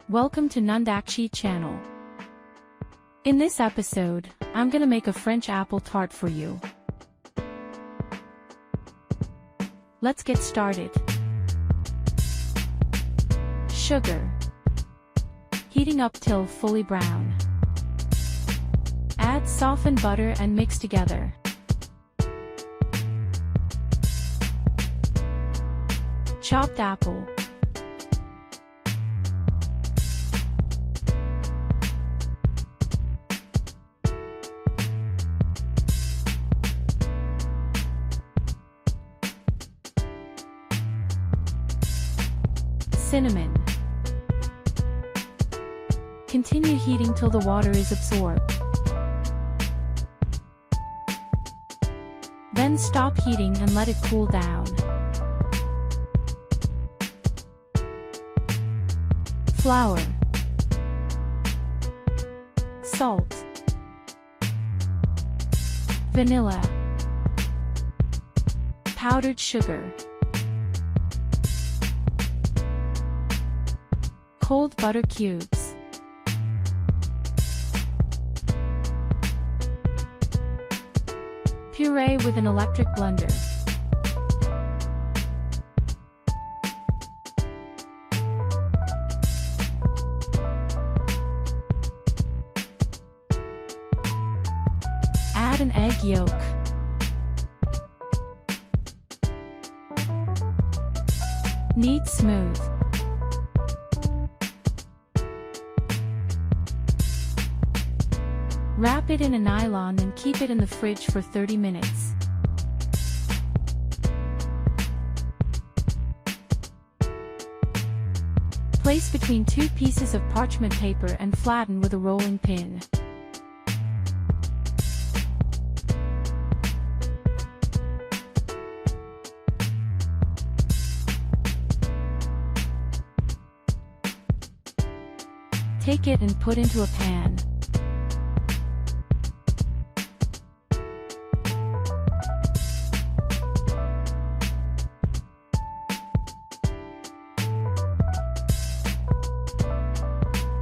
Welcome to Nandakchi channel. In this episode, I'm gonna make a French apple tart for you. Let's get started. Sugar. Heating up till fully brown. Add softened butter and mix together. Chopped apple. Cinnamon. Continue heating till the water is absorbed. Then stop heating and let it cool down. Flour. Salt. Vanilla. Powdered sugar. Cold butter cubes. Puree with an electric blender. Add an egg yolk. Knead smooth. Wrap it in a nylon and keep it in the fridge for 30 minutes. Place between two pieces of parchment paper and flatten with a rolling pin. Take it and put into a pan.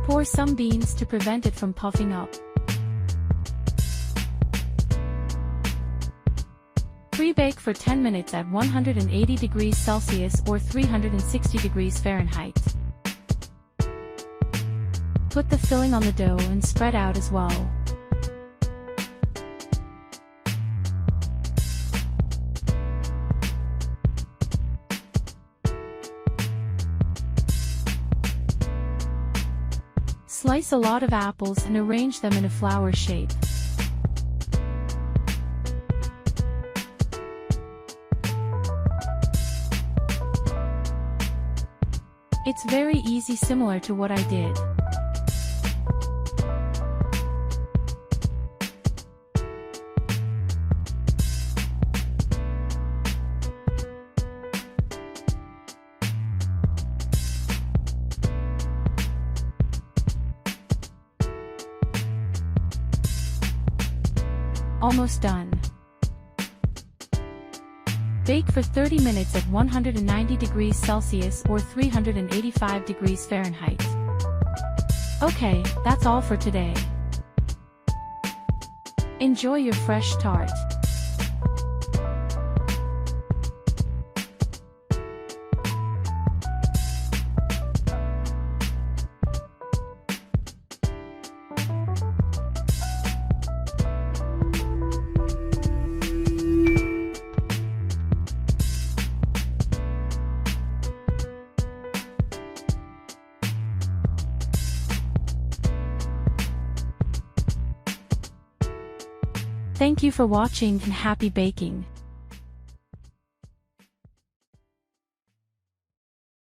Pour some beans to prevent it from puffing up. Pre-bake for 10 minutes at 180 degrees Celsius or 360 degrees Fahrenheit. Put the filling on the dough and spread out as well. Slice a lot of apples and arrange them in a flower shape. It's very easy, similar to what I did. Almost done. Bake for 30 minutes at 190 degrees Celsius or 385 degrees Fahrenheit. Okay, that's all for today. Enjoy your fresh tart. Thank you for watching and happy baking.